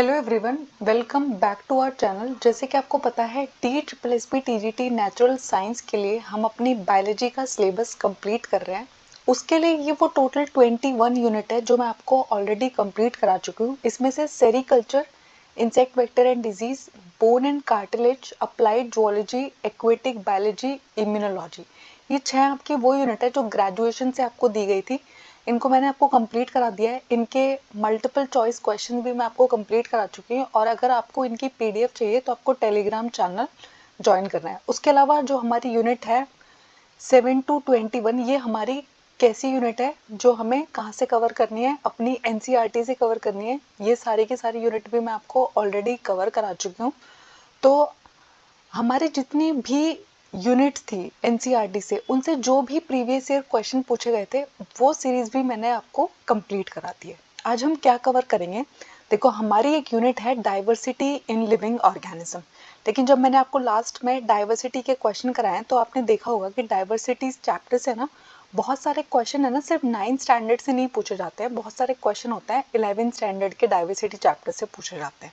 Hello everyone, welcome back to our channel. जैसे कि आपको पता है DSSB TGT नेचुरल साइंस के लिए हम अपनी बायोलॉजी का सिलेबस कंप्लीट कर रहे हैं। उसके लिए ये वो टोटल 21 यूनिट है जो मैं आपको ऑलरेडी कंप्लीट करा चुकी हूँ। इसमें से sericulture, insect vector and disease, bone and cartilage, applied zoology, aquatic biology, immunology, ये 6 आपकी वो यूनिट है जो ग्रेजुएशन से आपको दी गई थी। इनको मैंने आपको कंप्लीट करा दिया है। इनके मल्टीपल चॉइस क्वेश्चन भी मैं आपको कंप्लीट करा चुकी हूँ और अगर आपको इनकी PDF चाहिए तो आपको टेलीग्राम चैनल ज्वाइन करना है। उसके अलावा जो हमारी यूनिट है 7 to 21, ये हमारी कैसी यूनिट है जो हमें कहाँ से कवर करनी है, अपनी NCERT से कवर करनी है। ये सारी की सारी यूनिट भी मैं आपको ऑलरेडी कवर करा चुकी हूँ। तो हमारी जितनी भी यूनिट्स थी NCERT से, उनसे जो भी प्रीवियस ईयर क्वेश्चन पूछे गए थे वो सीरीज भी मैंने आपको कंप्लीट करा दी है। आज हम क्या कवर करेंगे, देखो हमारी एक यूनिट है डाइवर्सिटी इन लिविंग ऑर्गेनिज्म। लेकिन जब मैंने आपको लास्ट में डाइवर्सिटी के क्वेश्चन कराए तो आपने देखा होगा कि डाइवर्सिटी चैप्टर से ना बहुत सारे क्वेश्चन है ना सिर्फ 9th स्टैंडर्ड से नहीं पूछे जाते हैं, बहुत सारे क्वेश्चन होते हैं 11th स्टैंडर्ड के डाइवर्सिटी चैप्टर से पूछे जाते हैं।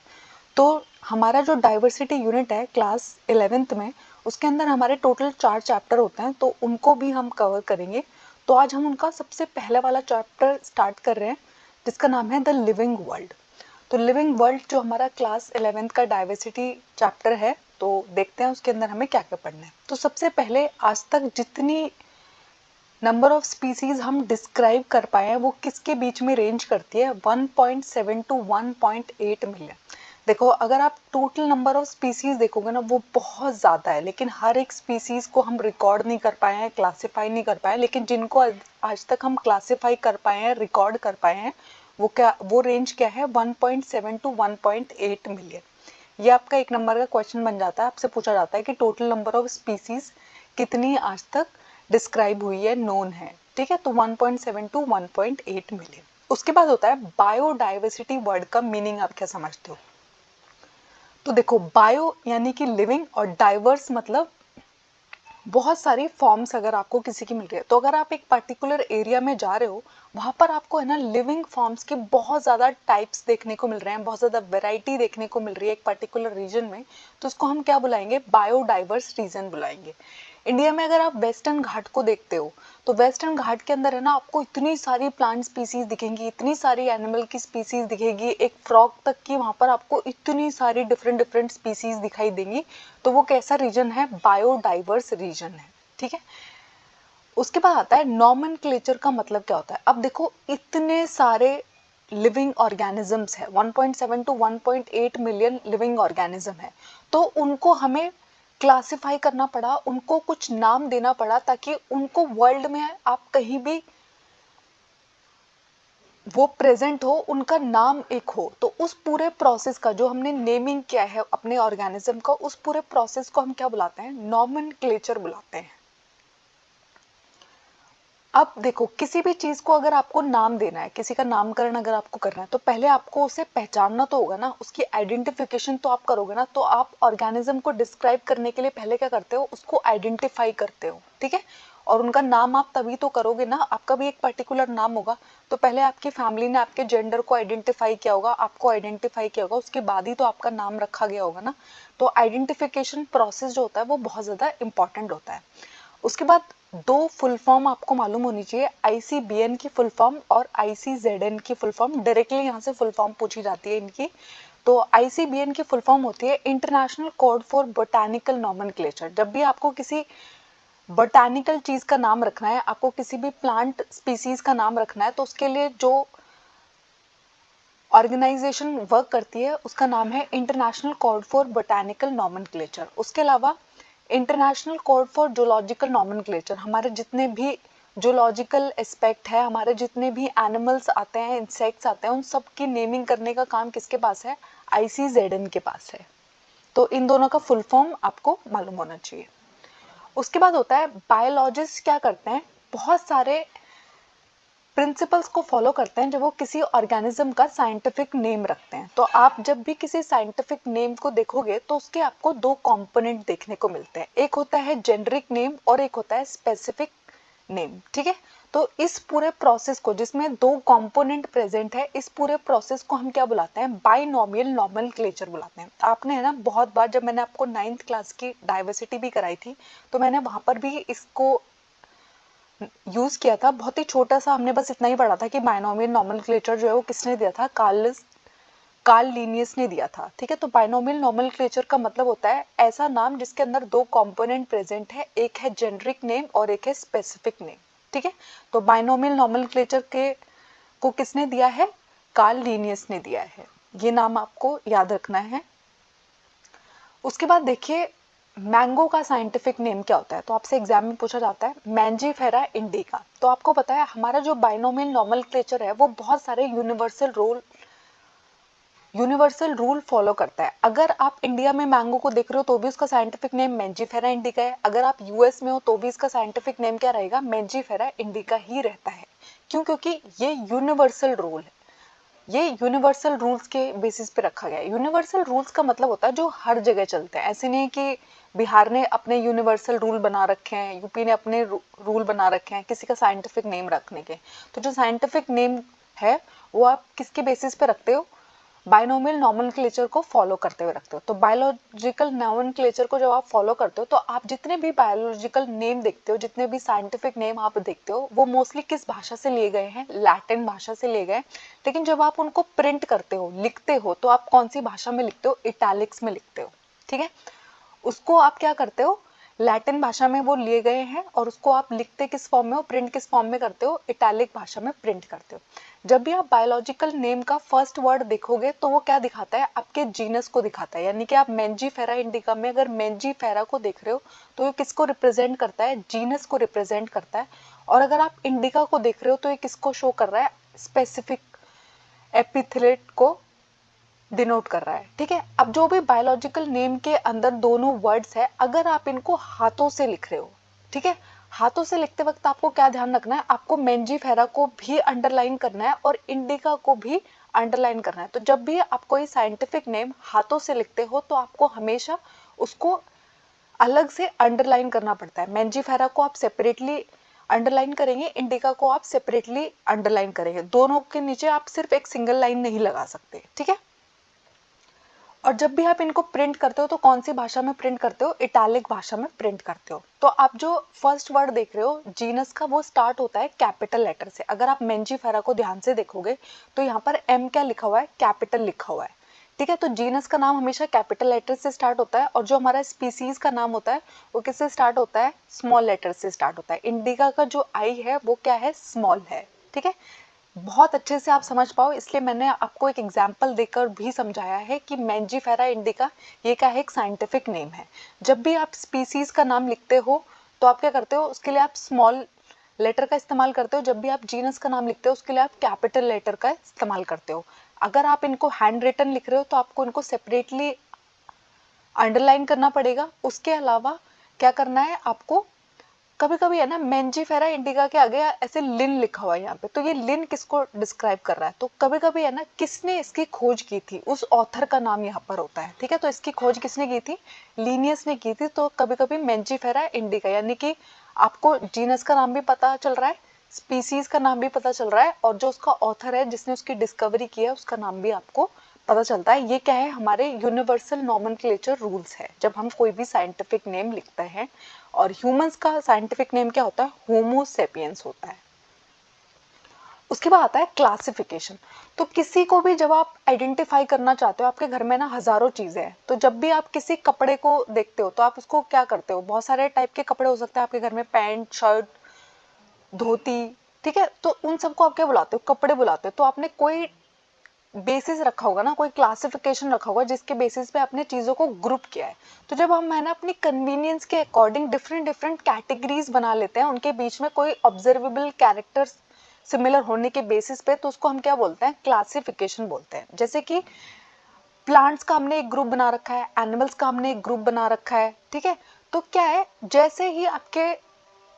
तो हमारा जो डाइवर्सिटी यूनिट है क्लास 11th में, उसके अंदर हमारे टोटल 4 चैप्टर होते हैं, तो उनको भी हम कवर करेंगे। तो आज हम उनका सबसे पहले वाला चैप्टर स्टार्ट कर रहे हैं जिसका नाम है द लिविंग वर्ल्ड। तो लिविंग वर्ल्ड जो हमारा क्लास 11th का डाइवर्सिटी चैप्टर है, तो देखते हैं उसके अंदर हमें क्या क्या पढ़ना है। तो सबसे पहले आज तक जितनी नंबर ऑफ स्पीसीज हम डिस्क्राइब कर पाए हैं वो किसके बीच में रेंज करती है, 1.7 to 1.8 मिलियन। देखो अगर आप टोटल नंबर ऑफ स्पीसीज देखोगे ना वो बहुत ज़्यादा है, लेकिन हर एक स्पीसीज को हम रिकॉर्ड नहीं कर पाए हैं, क्लासीफाई नहीं कर पाए, लेकिन जिनको आज तक हम क्लासीफाई कर पाए हैं, रिकॉर्ड कर पाए हैं, वो रेंज क्या है, 1.7 to 1.8 मिलियन। ये आपका एक नंबर का क्वेश्चन बन जाता है। आपसे पूछा जाता है कि टोटल नंबर ऑफ स्पीसीज कितनी आज तक डिस्क्राइब हुई है, नोन है, ठीक है। तो 1.7 to 1.8 मिलियन। उसके बाद होता है बायोडाइवर्सिटी। वर्ड का मीनिंग आप क्या समझते हो? तो देखो बायो यानी कि लिविंग और डाइवर्स मतलब बहुत सारी फॉर्म्स अगर आपको किसी की मिल रही है, तो अगर आप एक पर्टिकुलर एरिया में जा रहे हो वहाँ पर आपको है ना लिविंग फॉर्म्स के बहुत ज़्यादा टाइप्स देखने को मिल रहे हैं, बहुत ज़्यादा वैरायटी देखने को मिल रही है एक पर्टिकुलर रीजन में, तो उसको हम क्या बुलाएंगे, बायोडाइवर्स रीजन बुलाएंगे। इंडिया में अगर आप वेस्टर्न घाट को देखते हो तो वेस्टर्न घाट के अंदर है ना आपको इतनी सारी प्लांट स्पीसीज दिखेंगी, इतनी सारी एनिमल की स्पीसीज दिखेगी, एक फ्रॉग तक की वहाँ पर आपको इतनी सारी डिफरेंट डिफरेंट स्पीसीज दिखाई देंगी। तो वो कैसा रीजन है, बायोडाइवर्स रीजन है, ठीक है। उसके बाद आता है नॉमेनक्लेचर का मतलब क्या होता है। अब देखो इतने सारे लिविंग ऑर्गेनिजम्स है, 1.7 to 1.8 मिलियन लिविंग ऑर्गेनिज्म है, तो उनको हमें क्लासिफाई करना पड़ा, उनको कुछ नाम देना पड़ा ताकि उनको वर्ल्ड में आप कहीं भी वो प्रेजेंट हो, उनका नाम एक हो। तो उस पूरे प्रोसेस का जो हमने नेमिंग किया है अपने ऑर्गेनिज्म का, उस पूरे प्रोसेस को हम क्या बुलाते हैं, नॉमेनक्लेचर बुलाते हैं। अब देखो किसी भी चीज को अगर आपको नाम देना है, किसी का नामकरण अगर आपको करना है, तो पहले आपको उसे पहचानना तो होगा ना, उसकी आइडेंटिफिकेशन तो आप करोगे ना। तो आप ऑर्गेनिज्म को डिस्क्राइब करने के लिए पहले क्या करते हो, उसको आइडेंटिफाई करते हो, ठीक है। और उनका नाम आप तभी तो करोगे ना, आपका भी एक पर्टिकुलर नाम होगा। तो पहले आपकी फैमिली ने आपके जेंडर को आइडेंटिफाई किया होगा, आपको आइडेंटिफाई किया होगा, उसके बाद ही तो आपका नाम रखा गया होगा ना। तो आइडेंटिफिकेशन प्रोसेस जो होता है वो बहुत ज़्यादा इंपॉर्टेंट होता है। उसके बाद दो फुल फॉर्म आपको मालूम होनी चाहिए, ICBN की फुल फॉर्म और ICZN की फुल फॉर्म। डायरेक्टली यहाँ से फुल फॉर्म पूछी जाती है इनकी। तो ICBN की फुल फॉर्म होती है international code for botanical nomenclature. जब भी आपको किसी बोटानिकल चीज का नाम रखना है, आपको किसी भी प्लांट स्पीसीज का नाम रखना है, तो उसके लिए जो ऑर्गेनाइजेशन वर्क करती है उसका नाम है international code for botanical nomenclature. उसके अलावा international code for zoological nomenclature, हमारे जितने भी जूलॉजिकल एस्पेक्ट है, हमारे जितने भी एनिमल्स आते हैं, इंसेक्ट्स आते हैं, उन सब की नेमिंग करने का काम किसके पास है, ICZN के पास है। तो इन दोनों का फुल फॉर्म आपको मालूम होना चाहिए। उसके बाद होता है बायोलॉजिस्ट क्या करते हैं, बहुत सारे प्रिंसिपल्स को फॉलो करते हैं जब वो किसी ऑर्गेनिज्म का साइंटिफिक नेम रखते हैं। तो आप जब भी किसी साइंटिफिक नेम को देखोगे तो उसके आपको दो कंपोनेंट देखने को मिलते हैं, एक होता है जेनरिक नेम और एक होता है स्पेसिफिक नेम, ठीक है। तो इस पूरे प्रोसेस को, जिसमें दो कंपोनेंट प्रेजेंट है, इस पूरे प्रोसेस को हम क्या बुलाते हैं, बाइनोमियल नोमेनक्लेचर बुलाते हैं। आपने है ना बहुत बार, जब मैंने आपको 9th क्लास की डाइवर्सिटी भी कराई थी तो मैंने वहां पर भी इसको यूज किया था। बहुत ही छोटा सा हमने बस इतना ही पढ़ा था कि बाइनोमियल नोमेनक्लेचर जो है वो किसने दिया था, कार्ल लीनियस ने दिया था। ठीक है, तो बाइनोमियल नोमेनक्लेचर का मतलब होता है ऐसा नाम जिसके अंदर दो कंपोनेंट प्रेजेंट है, एक है जेनरिक नेम और एक है स्पेसिफिक नेम। ठीक है, तो बाइनोमियल नोमेनक्लेचर के को किसने दिया है, कार्ल लीनियस ने दिया है। ये नाम आपको याद रखना है। उसके बाद देखिए मैंगो का साइंटिफिक नेम क्या होता है, तो आपसे एग्जाम में पूछा जाता है मैंजीफेरा इंडिका। तो आपको पता है हमारा जो बाइनोमियल नोमेनक्लेचर है वो बहुत सारे यूनिवर्सल रूल फॉलो करता है। अगर आप इंडिया में मैंगो को देख रहे हो तो भी उसका साइंटिफिक नेम मैंजीफेरा इंडिका है, अगर आप यूएस में हो तो भी इसका साइंटिफिक नेम क्या रहेगा, मैंजीफेरा इंडिका ही रहता है। क्यों? क्योंकि ये यूनिवर्सल रूल है, ये यूनिवर्सल रूल्स के बेसिस पे रखा गया है। यूनिवर्सल रूल्स का मतलब होता है जो हर जगह चलते हैं। ऐसे नहीं कि बिहार ने अपने यूनिवर्सल रूल बना रखे हैं, यूपी ने अपने रूल बना रखे हैं किसी का साइंटिफिक नेम रखने के। तो जो साइंटिफिक नेम है वो आप किसके बेसिस पे रखते हो, बाइनोमियल नोमेनक्लेचर को फॉलो करते हुए रखते हो। तो बायोलॉजिकल नोमेनक्लेचर को जब आप फॉलो करते हो तो आप जितने भी बायोलॉजिकल नेम देखते हो, जितने भी साइंटिफिक नेम आप देखते हो, वो मोस्टली किस भाषा से लिए गए हैं, लैटिन भाषा से लिए गए। लेकिन जब आप उनको प्रिंट करते हो, लिखते हो, तो आप कौन सी भाषा में लिखते हो, इटैलिक्स में लिखते हो। ठीक है, उसको आप क्या करते हो, लैटिन भाषा में वो लिए गए हैं और उसको आप लिखते किस फॉर्म में हो, प्रिंट किस फॉर्म में करते हो, इटैलिक भाषा में प्रिंट करते हो। जब भी आप बायोलॉजिकल नेम का फर्स्ट वर्ड देखोगे तो वो क्या दिखाता है, आपके जीनस को दिखाता है। यानी कि आप मैंजीफेरा इंडिका में अगर मैंजीफेरा को देख रहे हो तो ये किसको रिप्रेजेंट करता है, जीनस को रिप्रेजेंट करता है। और अगर आप इंडिका को देख रहे हो तो ये किसको शो कर रहा है, स्पेसिफिक एपिथेलेट को डिनोट कर रहा है। ठीक है, अब जो भी बायोलॉजिकल नेम के अंदर दोनों वर्ड्स है, अगर आप इनको हाथों से लिख रहे हो, ठीक है, हाथों से लिखते वक्त आपको क्या ध्यान रखना है, आपको मैंजीफेरा को भी अंडरलाइन करना है और इंडिका को भी अंडरलाइन करना है। तो जब भी आप कोई साइंटिफिक नेम हाथों से लिखते हो तो आपको हमेशा उसको अलग से अंडरलाइन करना पड़ता है। मैंजीफेरा को आप सेपरेटली अंडरलाइन करेंगे, इंडिका को आप सेपरेटली अंडरलाइन करेंगे, दोनों के नीचे आप सिर्फ एक सिंगल लाइन नहीं लगा सकते। ठीक है, और जब भी आप इनको प्रिंट करते हो तो कौन सी भाषा में प्रिंट करते हो, इटैलिक भाषा में प्रिंट करते हो। तो आप जो फर्स्ट वर्ड देख रहे हो जीनस का, वो स्टार्ट होता है कैपिटल लेटर से। अगर आप मैंजीफेरा को ध्यान से देखोगे तो यहाँ पर एम क्या लिखा हुआ है, कैपिटल लिखा हुआ है। ठीक है, तो जीनस का नाम हमेशा कैपिटल लेटर से स्टार्ट होता है और जो हमारा स्पीसीज का नाम होता है वो किससे स्टार्ट होता है, स्मॉल लेटर से स्टार्ट होता है। इंडिका का जो आई है वो क्या है, स्मॉल है। ठीक है, बहुत अच्छे से आप समझ पाओ इसलिए मैंने आपको एक एग्जाम्पल देकर भी समझाया है कि मैंजीफेरा इंडिका ये क्या है, एक साइंटिफिक नेम है। जब भी आप स्पीसीज का नाम लिखते हो तो आप क्या करते हो, उसके लिए आप स्मॉल लेटर का इस्तेमाल करते हो। जब भी आप जीनस का नाम लिखते हो उसके लिए आप कैपिटल लेटर का इस्तेमाल करते हो। अगर आप इनको हैंड रिटन लिख रहे हो तो आपको इनको सेपरेटली अंडरलाइन करना पड़ेगा। उसके अलावा क्या करना है आपको, कभी कभी है ना मैंजीफेरा इंडिका के आगे ऐसे लिन लिखा हुआ है यहाँ पे, तो ये लिन किसको डिस्क्राइब कर रहा है, तो कभी कभी है ना किसने इसकी खोज की थी, उस ऑथर का नाम यहाँ पर होता है। ठीक है, तो इसकी खोज किसने की थी, लीनियस ने की थी। तो कभी कभी मैंजीफेरा इंडिका यानी कि आपको जीनस का नाम भी पता चल रहा है, स्पीसीज का नाम भी पता चल रहा है और जो उसका ऑथर है जिसने उसकी डिस्कवरी की है उसका नाम भी आपको पता चलता है। ये क्या है, हमारे यूनिवर्सल नोमेनक्लेचर रूल्स है जब हम कोई भी साइंटिफिक नेम लिखते हैं। और ह्यूमंस का साइंटिफिक नेम क्या होता है, होमो सेपियंस होता है। उसके बाद आता है क्लासिफिकेशन। तो किसी को भी जब आप आइडेंटिफाई करना चाहते हो, आपके घर में ना हजारों चीजें हैं, तो जब भी आप किसी कपड़े को देखते हो तो आप उसको क्या करते हो, बहुत सारे टाइप के कपड़े हो सकते हैं आपके घर में, पैंट, शर्ट, धोती। ठीक है, तो उन सबको आप क्या बुलाते हो, कपड़े बुलाते हो। तो आपने कोई बेसिस रखा होगा ना, कोई क्लासिफिकेशन रखा होगा जिसके बेसिस पे आपने चीजों को ग्रुप किया है। तो जब हम है ना अपनी कन्वीनियंस के अकॉर्डिंग डिफरेंट डिफरेंट कैटेगरीज बना लेते हैं, उनके बीच में कोई ऑब्जर्वेबल कैरेक्टर्स सिमिलर होने के बेसिस पे, तो उसको हम क्या बोलते हैं, क्लासिफिकेशन बोलते हैं। जैसे कि प्लांट्स का हमने एक ग्रुप बना रखा है, एनिमल्स का हमने एक ग्रुप बना रखा है। ठीक है, तो क्या है, जैसे ही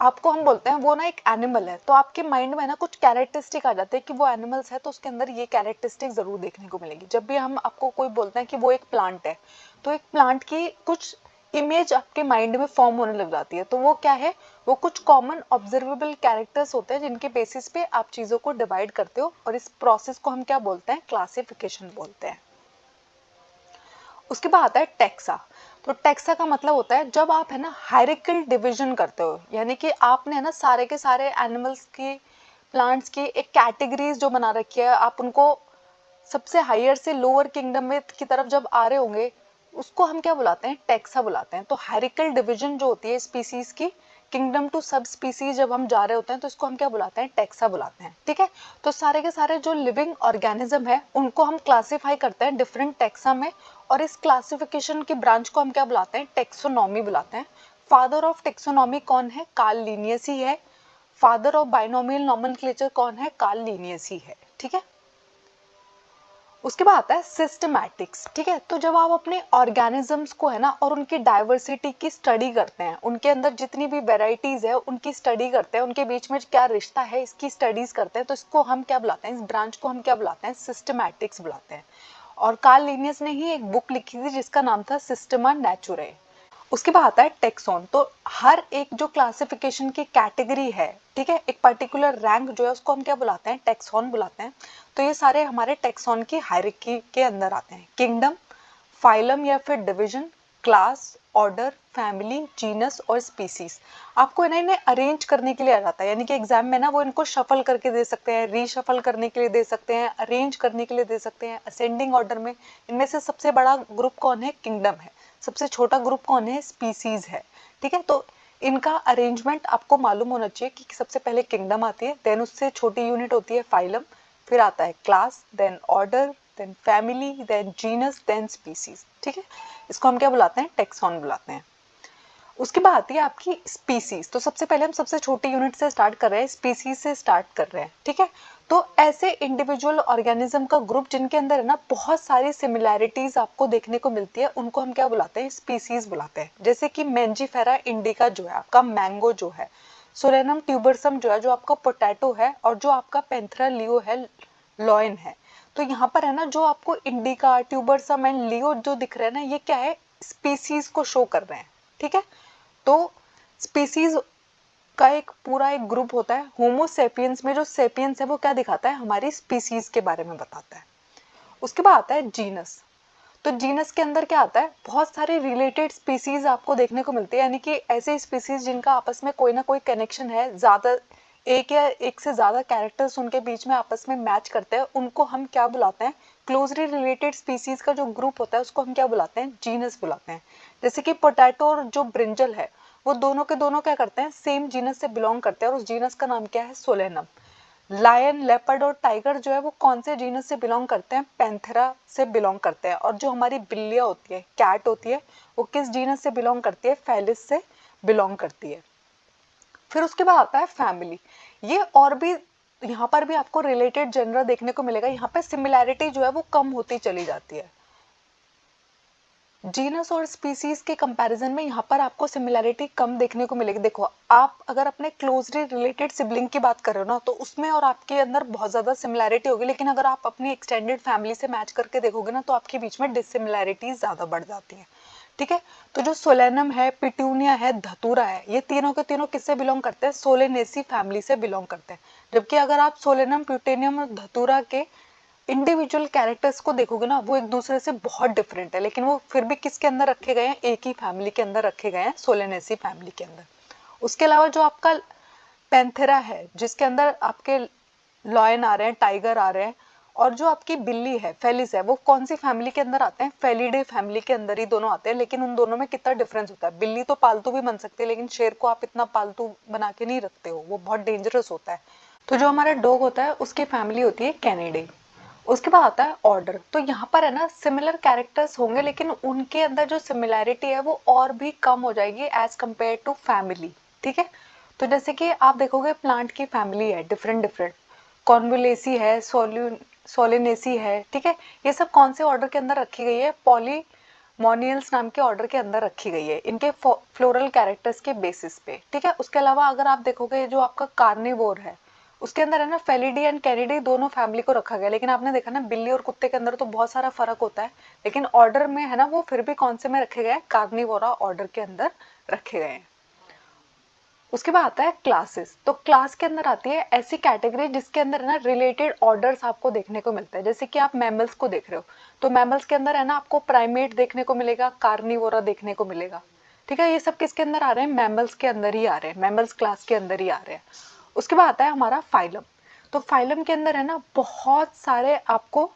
आपको हम बोलते हैं वो ना एक एनिमल है, तो आपके माइंड में ना कुछ कैरेक्टरिस्टिक आ जाते हैं कि वो एनिमल्स है तो उसके अंदर ये कैरेक्टरिस्टिक जरूर देखने को मिलेगी। जब भी हम आपको कोई बोलते हैं कि वो एक प्लांट है, तो एक प्लांट की कुछ इमेज आपके माइंड में फॉर्म होने लग जाती है। तो वो क्या है, वो कुछ कॉमन ऑब्जर्वेबल कैरेक्टर्स होते हैं जिनके बेसिस पे आप चीजों को डिवाइड करते हो, और इस प्रोसेस को हम क्या बोलते हैं, क्लासिफिकेशन बोलते हैं। उसके बाद आता है टेक्सा। तो टेक्सा का मतलब होता है जब आप है ना हायरार्किकल डिवीजन करते हो, यानी कि आपने है ना सारे के सारे एनिमल्स की, प्लांट्स की एक कैटेगरीज जो बना रखी है, आप उनको सबसे हायर से लोअर किंगडम में की तरफ जब आ रहे होंगे, उसको हम क्या बुलाते हैं, टेक्सा बुलाते हैं। तो हायरार्किकल डिवीजन जो होती है स्पीसीज की, किंगडम टू सब स्पीसीज जब हम जा रहे होते हैं तो इसको हम क्या बुलाते हैं, टेक्सा बुलाते हैं। ठीक है, तो सारे के सारे जो लिविंग ऑर्गेनिज्म है उनको हम क्लासिफाई करते हैं डिफरेंट टेक्सा में, और इस क्लासिफिकेशन की ब्रांच को हम क्या बुलाते हैं, टेक्सोनॉमी बुलाते हैं। फादर ऑफ टेक्सोनॉमी कौन है, कार्ल लिनियस ही है। फादर ऑफ बाइनोमियल नोमेनक्लेचर कौन है, कार्ल लिनियस ही है। ठीक है, उसके बाद आता है सिस्टमैटिक्स। ठीक है, तो जब आप अपने ऑर्गेनिजम्स को है ना और उनकी डाइवर्सिटी की स्टडी करते हैं, उनके अंदर जितनी भी वेराइटीज है उनकी स्टडी करते हैं, उनके बीच में क्या रिश्ता है इसकी स्टडीज करते हैं, तो इसको हम क्या बुलाते हैं, इस ब्रांच को हम क्या बुलाते हैं, सिस्टमैटिक्स बुलाते हैं। और कार्ल लिनियस ने ही एक बुक लिखी थी जिसका नाम था सिस्टमा नेचुरे। उसके बाद आता है टेक्सॉन। तो हर एक जो क्लासिफिकेशन की कैटेगरी है, ठीक है, एक पर्टिकुलर रैंक जो है उसको हम क्या बुलाते हैं, टेक्सॉन बुलाते हैं। तो ये सारे हमारे टेक्सॉन की हायरार्की के अंदर आते हैं। किंगडम, फाइलम या फिर division, class, order, family, genus और स्पीसीज। आपको ना इन्हें अरेंज करने के लिए आ जाता है, यानी कि एग्जाम में ना वो इनको शफल करके दे सकते हैं, रीशफल करने के लिए दे सकते हैं, अरेंज करने के लिए दे सकते हैं असेंडिंग ऑर्डर में। इनमें से सबसे बड़ा ग्रुप कौन है, किंगडम है। सबसे छोटा ग्रुप कौन है, स्पीसीज है। ठीक है, तो इनका अरेंजमेंट आपको मालूम होना चाहिए कि सबसे पहले किंगडम आती है, देन उससे छोटी यूनिट होती है फाइलम, फिर आता है class, then order, then family, then genus, then species. ठीक है, इसको हम क्या बुलाते हैं, टेक्सॉन बुलाते हैं। उसके बाद आती है आपकी स्पीसीज। तो सबसे पहले हम सबसे छोटी यूनिट से स्टार्ट कर रहे हैं, स्पीसीज से स्टार्ट कर रहे हैं। ठीक है, तो ऐसे इंडिविजुअल ऑर्गेनिज्म का ग्रुप जिनके अंदर है ना बहुत सारी सिमिलैरिटीज आपको देखने को मिलती है, उनको हम क्या बुलाते हैं, स्पीसीज बुलाते हैं। जैसे कि मैंजीफेरा इंडिका जो है आपका मैंगो जो है, सोलेनम ट्यूबरसम जो है जो आपका पोटैटो है, और जो आपका पेंथरा लियो है, लॉयन है। तो यहाँ पर है ना जो आपको इंडिका, ट्यूबरसम एंड लियो जो दिख रहे हैं ना, ये क्या है, स्पीसीज को शो कर रहे हैं। ठीक है, तो स्पीसीज का एक पूरा एक ग्रुप होता है। होमो सेपियंस में जो सेपियंस है वो क्या दिखाता है, हमारी स्पीसीज के बारे में बताता है। उसके बाद आता है जीनस। तो जीनस के अंदर क्या आता है, बहुत सारे रिलेटेड स्पीसीज आपको देखने को मिलती है, यानी कि ऐसे स्पीसीज जिनका आपस में कोई ना कोई कनेक्शन है, ज्यादा एक या एक से ज्यादा कैरेक्टर्स उनके बीच में आपस में मैच करते हैं, उनको हम क्या बुलाते हैं, क्लोजली रिलेटेड स्पीसीज का जो ग्रुप होता है उसको हम क्या बुलाते हैं, जीनस बुलाते हैं। जैसे कि पोटैटो और जो ब्रिंजल है वो दोनों के दोनों क्या करते हैं, सेम जीनस से बिलोंग करते हैं, और उस जीनस का नाम क्या है, सोलेनम। लायन, लेपर्ड और टाइगर जो है वो कौन से जीनस से बिलोंग करते हैं, पैंथेरा से बिलोंग करते हैं। और जो हमारी बिल्लियां होती है, कैट होती है, वो किस जीनस से बिलोंग करती है, फेलिस से बिलोंग करती है। फिर उसके बाद आता है फैमिली। ये और भी यहाँ पर भी आपको रिलेटेड जनरल देखने को मिलेगा, यहाँ पे सिमिलैरिटी जो है वो कम होती चली जाती है। जीनस और स्पीसीज के कंपैरिजन में यहाँ पर आपको सिमिलैरिटी कम देखने को मिलेगी। देखो, आप अगर अपने क्लोजली रिलेटेड सिबलिंग की बात कर रहे हो ना, तो उसमें और आपके अंदर बहुत ज़्यादा सिमिलैरिटी होगी, लेकिन अगर आप अपनी एक्सटेंडेड फैमिली से मैच करके देखोगे ना, तो आपके बीच में डिसिमिलैरिटीज ज़्यादा बढ़ जाती हैं। ठीक है, तो जो सोलेनम है, पिटूनिया है, धतूरा है, ये तीनों के तीनों किससे बिलोंग करते हैं, सोलेनेसी फैमिली से बिलोंग करते हैं। जबकि अगर आप सोलेनम, प्यूटेनियम और धतूरा के इंडिविजुअल कैरेक्टर्स को देखोगे ना, वो एक दूसरे से बहुत डिफरेंट है, लेकिन वो फिर भी किसके अंदर रखे गए हैं, एक ही फैमिली के अंदर रखे गए हैं, सोलेनेसी फैमिली के अंदर। उसके अलावा जो आपका पैंथेरा है, जिसके अंदर आपके लॉयन आ रहे हैं, टाइगर आ रहे हैं, और जो आपकी बिल्ली है, फेलिस है, वो कौन सी फैमिली के अंदर आते हैं, फेलिडे फैमिली के अंदर ही दोनों आते हैं। लेकिन उन दोनों में कितना डिफरेंस होता है, बिल्ली तो पालतू भी बन सकती है, लेकिन शेर को आप इतना पालतू बना के नहीं रखते हो, वो बहुत डेंजरस होता है। तो जो हमारा डॉग होता है उसकी फैमिली होती है कैनिडे। उसके बाद आता है ऑर्डर। तो यहाँ पर है ना सिमिलर कैरेक्टर्स होंगे, लेकिन उनके अंदर जो सिमिलैरिटी है वो और भी कम हो जाएगी एज कम्पेयर टू फैमिली। ठीक है, तो जैसे कि आप देखोगे प्लांट की फैमिली है डिफरेंट डिफरेंट, कॉन्वुलेसी है, सोलिनेसी है। ठीक है, ये सब कौन से ऑर्डर के अंदर रखी गई है, पॉलीमोनियल्स नाम के ऑर्डर के अंदर रखी गई है, इनके फ्लोरल कैरेक्टर्स के बेसिस पे। ठीक है, उसके अलावा अगर आप देखोगे जो आपका कार्निवोर है उसके अंदर है ना फेलिडी एंड कैनिडी दोनों फैमिली को रखा गया, लेकिन आपने देखा ना बिल्ली और कुत्ते के अंदर तो बहुत सारा फर्क होता है, लेकिन ऑर्डर में है ना वो फिर भी कौन से में रखे गए हैं, कार्निवोरा ऑर्डर के अंदर रखे गए हैं। उसके बाद आता है क्लासेस। तो क्लास के अंदर आती है ऐसी कैटेगरी जिसके अंदर है ना रिलेटेड ऑर्डर्स आपको देखने को मिलते हैं। जैसे कि आप मैमल्स को देख रहे हो, तो मैमल्स के अंदर है ना आपको प्राइमेट देखने को मिलेगा, कार्निवोरा देखने को मिलेगा। ठीक है, ये सब किसके अंदर आ रहे हैं, मैमल्स के अंदर ही आ रहे हैं, मैमल्स क्लास के अंदर ही आ रहे हैं। उसके बाद आता है हमारा फाइलम। तो फाइलम के अंदर है ना बहुत सारे आपको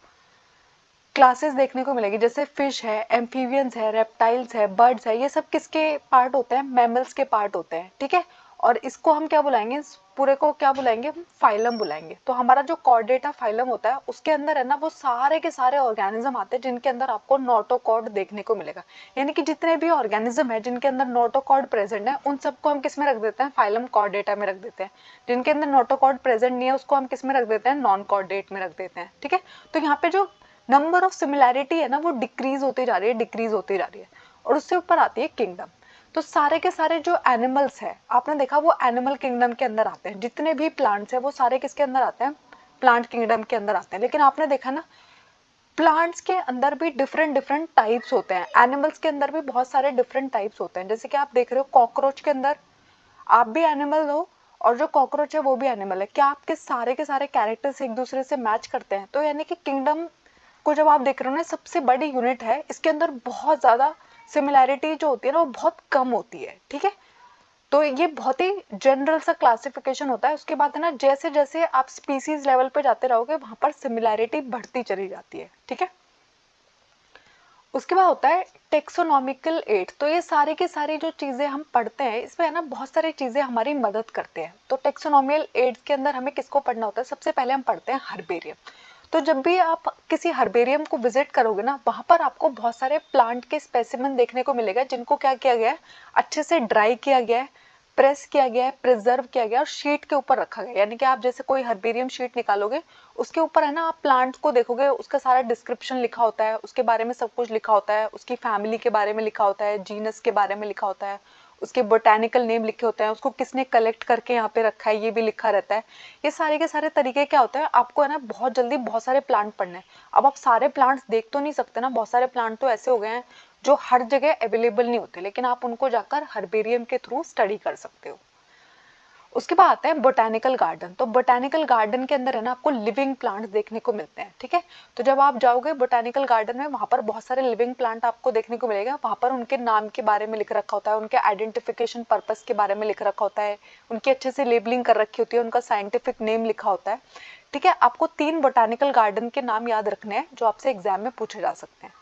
क्लासेस देखने को मिलेगी, जैसे फिश है, एम्फीबियंस है, रेप्टाइल्स है, बर्ड्स है, ये सब किसके पार्ट होते हैं, मैमल्स के पार्ट होते हैं। ठीक है, और इसको हम क्या बुलाएंगे, इस पूरे को क्या बुलाएंगे, फाइलम बुलाएंगे। तो हमारा जो कॉर्डेटा फाइलम होता है उसके अंदर है ना वो सारे के सारे ऑर्गेनिज्म आते हैं जिनके अंदर आपको नोटोकॉर्ड देखने को मिलेगा। यानी कि जितने भी ऑर्गेनिज्म है जिनके अंदर नोटोकॉर्ड प्रेजेंट है उन सबको हम किस में रख देते हैं, फाइलम कॉर्डेटा में रख देते हैं। जिनके अंदर नोटोकॉर्ड प्रेजेंट नहीं है उसको हम किस में रख देते हैं, नॉन कॉर्डेट में रख देते हैं। ठीक है, तो यहाँ पे जो नंबर ऑफ सिमिलैरिटी है ना वो डिक्रीज होती जा रही है, डिक्रीज होती जा रही है। और उससे ऊपर आती है किंगडम। तो सारे के सारे जो एनिमल्स है आपने देखा वो एनिमल किंगडम के अंदर आते हैं, जितने भी प्लांट्स है वो सारे किसके अंदर आते हैं, प्लांट किंगडम के अंदर आते हैं। लेकिन आपने देखा ना प्लांट्स के अंदर भी डिफरेंट डिफरेंट टाइप्स होते हैं, एनिमल्स के अंदर भी बहुत सारे डिफरेंट टाइप्स होते हैं। जैसे कि आप देख रहे हो कॉकरोच के अंदर आप भी एनिमल हो और जो कॉकरोच है वो भी एनिमल है, क्या आपके सारे के सारे कैरेक्टर्स एक दूसरे से मैच करते हैं। तो यानी कि किंगडम को जब आप देख रहे हो ना सबसे बड़ी यूनिट है, इसके अंदर बहुत ज्यादा सिमिलैरिटी जो होती है ना वो बहुत कम होती है। ठीक है, तो ये बहुत ही जनरल सा क्लासिफिकेशन होता है। उसके बाद है ना जैसे जैसे आप स्पीसीज लेवल पे जाते रहोगे वहां पर सिमिलैरिटी बढ़ती चली जाती है। ठीक है, उसके बाद होता है टेक्सोनॉमिकल एड। तो ये सारी की सारी जो चीजें हम पढ़ते हैं इसमें है ना बहुत सारी चीजें हमारी मदद करते हैं। तो टेक्सोनॉमिकल एड्स के अंदर हमें किसको पढ़ना होता है, सबसे पहले हम पढ़ते हैं हर्बेरियम। तो जब भी आप किसी हर्बेरियम को विजिट करोगे ना वहां पर आपको बहुत सारे प्लांट के स्पेसिमेन देखने को मिलेगा जिनको क्या किया गया है, अच्छे से ड्राई किया गया है, प्रेस किया गया है, प्रिजर्व किया गया और शीट के ऊपर रखा गया। यानी कि आप जैसे कोई हर्बेरियम शीट निकालोगे उसके ऊपर है ना आप प्लांट को देखोगे, उसका सारा डिस्क्रिप्शन लिखा होता है, उसके बारे में सब कुछ लिखा होता है, उसकी फैमिली के बारे में लिखा होता है, जीनस के बारे में लिखा होता है, उसके बोटेनिकल नेम लिखे होते हैं, उसको किसने कलेक्ट करके यहाँ पे रखा है ये भी लिखा रहता है। ये सारे के सारे तरीके क्या होते हैं, आपको है ना बहुत जल्दी बहुत सारे प्लांट पढ़ने हैं। अब आप सारे प्लांट्स देख तो नहीं सकते ना, बहुत सारे प्लांट तो ऐसे हो गए हैं जो हर जगह अवेलेबल नहीं होते, लेकिन आप उनको जाकर हर्बेरियम के थ्रू स्टडी कर सकते हो। उसके बाद आता है बोटेनिकल गार्डन। तो बोटेनिकल गार्डन के अंदर है ना आपको लिविंग प्लांट्स देखने को मिलते हैं। ठीक है, तो जब आप जाओगे बोटेनिकल गार्डन में वहां पर बहुत सारे लिविंग प्लांट आपको देखने को मिलेगा। वहां पर उनके नाम के बारे में लिख रखा होता है, उनके आइडेंटिफिकेशन पर्पस के बारे में लिख रखा होता है, उनकी अच्छे से लेबलिंग कर रखी होती है, उनका साइंटिफिक नेम लिखा होता है। ठीक है, आपको 3 बोटेनिकल गार्डन के नाम याद रखने हैं जो आपसे एग्जाम में पूछे जा सकते हैं।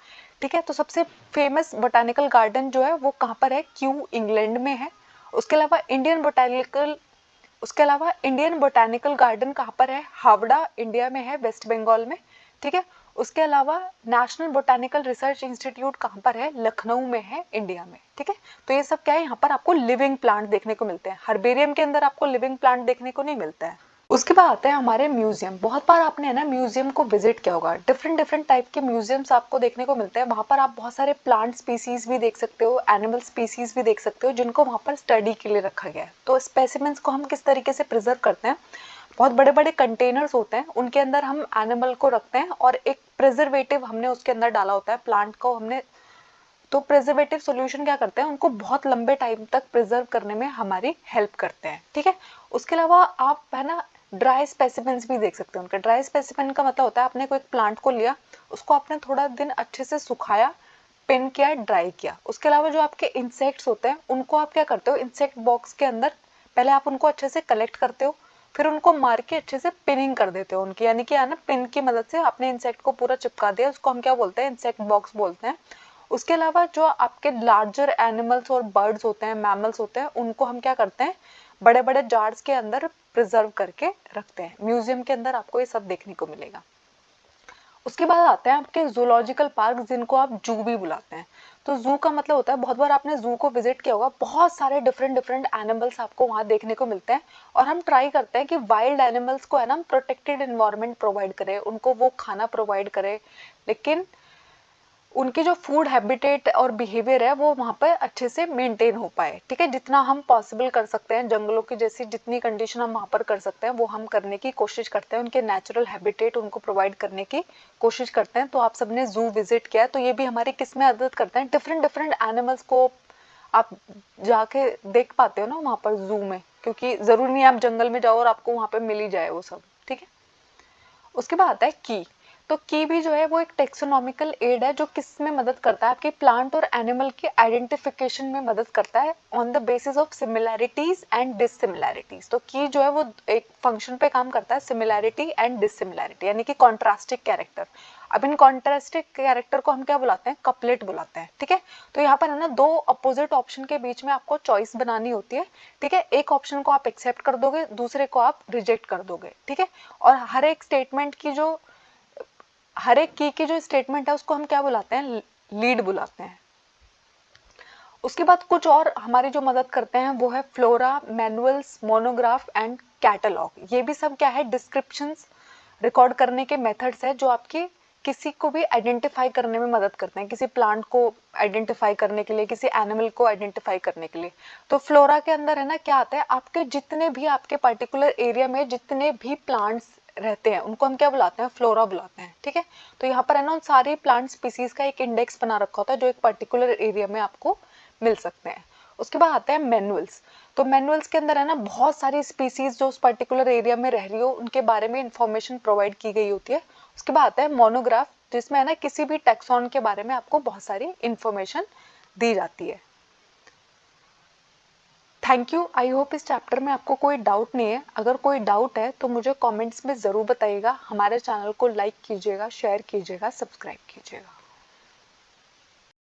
ठीक है, तो सबसे फेमस बोटेनिकल गार्डन जो है वो कहाँ पर है, क्यू इंग्लैंड में है। उसके अलावा इंडियन बोटेनिकल गार्डन कहाँ पर है, हावड़ा इंडिया में है, वेस्ट बंगाल में। ठीक है, उसके अलावा नेशनल बोटेनिकल रिसर्च इंस्टीट्यूट कहाँ पर है, लखनऊ में है, इंडिया में। ठीक है, तो ये सब क्या है, यहाँ पर आपको लिविंग प्लांट देखने को मिलते हैं, हर्बेरियम के अंदर आपको लिविंग प्लांट देखने को नहीं मिलता है। उसके बाद आते हैं हमारे म्यूजियम। बहुत बार आपने है ना म्यूजियम को विजिट किया होगा, डिफरेंट डिफरेंट टाइप के म्यूजियम्स आपको देखने को मिलते हैं। वहां पर आप बहुत सारे प्लांट स्पीसीज भी देख सकते हो, एनिमल स्पीसीज भी देख सकते हो जिनको वहां पर स्टडी के लिए रखा गया है। तो स्पेसिमेंस को हम किस तरीके से प्रिजर्व करते हैं, बहुत बड़े बड़े कंटेनर्स होते हैं उनके अंदर हम एनिमल को रखते हैं और एक प्रिजर्वेटिव हमने उसके अंदर डाला होता है, प्लांट को हमने। तो प्रिजर्वेटिव सॉल्यूशन क्या करते हैं, उनको बहुत लंबे टाइम तक प्रिजर्व करने में हमारी हेल्प करते हैं। ठीक है, उसके अलावा आप है ना ड्राई स्पेसिमेंस भी देख सकते हैं। उनका ड्राई स्पेसिमेन का मतलब होता है आपने कोई प्लांट को लिया, उसको आपने थोड़ा दिन अच्छे से सुखाया, पिन किया, ड्राई किया। उसके अलावा जो आपके इंसेक्ट्स होते हैं उनको आप क्या करते हो, इंसेक्ट बॉक्स के अंदर पहले आप उनको अच्छे से कलेक्ट करते हो, फिर उनको मार के अच्छे से पिनिंग कर देते हो उनकी, यानी कि है ना पिन की मदद से आपने इंसेक्ट को पूरा चिपका दिया, उसको हम क्या बोलते हैं, इंसेक्ट बॉक्स बोलते हैं। उसके अलावा जो आपके लार्जर एनिमल्स और बर्ड्स होते हैं, मैमल्स होते हैं, उनको हम क्या करते हैं, बड़े बड़े जार्स के अंदर प्रिजर्व करके रखते हैं। म्यूजियम के अंदर आपको ये सब देखने को मिलेगा। उसके बाद आते हैं आपके जूलॉजिकल पार्क जिनको आप जू भी बुलाते हैं। तो जू का मतलब होता है, बहुत बार आपने जू को विजिट किया होगा, बहुत सारे डिफरेंट डिफरेंट एनिमल्स आपको वहां देखने को मिलते हैं। और हम ट्राई करते हैं कि वाइल्ड एनिमल्स को है ना प्रोटेक्टेड एनवायरनमेंट प्रोवाइड करें, उनको वो खाना प्रोवाइड करें, लेकिन उनकी जो फूड हैबिटेट और बिहेवियर है वो वहाँ पर अच्छे से मेंटेन हो पाए। ठीक है, जितना हम पॉसिबल कर सकते हैं, जंगलों की जैसी जितनी कंडीशन हम वहाँ पर कर सकते हैं वो हम करने की कोशिश करते हैं, उनके नेचुरल हैबिटेट उनको प्रोवाइड करने की कोशिश करते हैं। तो आप सबने जू विजिट किया, तो ये भी हमारी किस में मदद करते हैं, डिफरेंट डिफरेंट एनिमल्स को आप जाके देख पाते हो ना वहाँ पर जू में, क्योंकि ज़रूरी नहीं आप जंगल में जाओ और आपको वहाँ पर मिल ही जाए वो सब। ठीक है, उसके बाद आता है की। तो की भी जो है वो एक टेक्सोनॉमिकल एड है जो किस में मदद करता है, आपके प्लांट और एनिमल के आइडेंटिफिकेशन में मदद करता है on the basis of similarities and dissimilarities. तो की जो है वो एक फंक्शन पे काम करता है, सिमिलैरिटी एंड डिससिमिलैरिटी, यानी कि कॉन्ट्रास्टिक कैरेक्टर। अब इन कॉन्ट्रास्टिक कैरेक्टर को हम क्या बुलाते हैं, कपलेट बुलाते हैं। ठीक है, तो यहाँ पर है ना दो अपोजिट ऑप्शन के बीच में आपको चॉइस बनानी होती है। ठीक है, एक ऑप्शन को आप एक्सेप्ट कर दोगे, दूसरे को आप रिजेक्ट कर दोगे। ठीक है, और हर एक स्टेटमेंट की जो हर एक की जो स्टेटमेंट है उसको हम क्या बुलाते हैं, लीड बुलाते हैं। उसके बाद कुछ और हमारी जो मदद करते हैं वो है flora, manuals, monograph and catalogue. ये भी सब क्या है, डिस्क्रिप्शंस रिकॉर्ड करने के मेथड्स है जो आपकी किसी को भी आइडेंटिफाई करने में मदद करते हैं, किसी प्लांट को आइडेंटिफाई करने के लिए, किसी एनिमल को आइडेंटिफाई करने के लिए। तो फ्लोरा के अंदर है ना क्या आता है, आपके जितने भी आपके पर्टिकुलर एरिया में जितने भी प्लांट्स रहते हैं उनको हम क्या बुलाते हैं, फ्लोरा बुलाते हैं। ठीक है, तो यहाँ पर है ना उन सारे प्लांट स्पीसीज का एक इंडेक्स बना रखा होता है जो एक पर्टिकुलर एरिया में आपको मिल सकते हैं। उसके बाद आते हैं मैनुअल्स। तो मैनुअल्स के अंदर है ना बहुत सारी स्पीसीज जो उस पर्टिकुलर एरिया में रह रही हो उनके बारे में इंफॉर्मेशन प्रोवाइड की गई होती है। उसके बाद आता है मोनोग्राफ, जिसमें है ना किसी भी टैक्सॉन के बारे में आपको बहुत सारी इंफॉर्मेशन दी जाती है। थैंक यू, आई होप इस चैप्टर में आपको कोई डाउट नहीं है। अगर कोई डाउट है तो मुझे कमेंट्स में ज़रूर बताइएगा। हमारे चैनल को लाइक कीजिएगा, शेयर कीजिएगा, सब्सक्राइब कीजिएगा।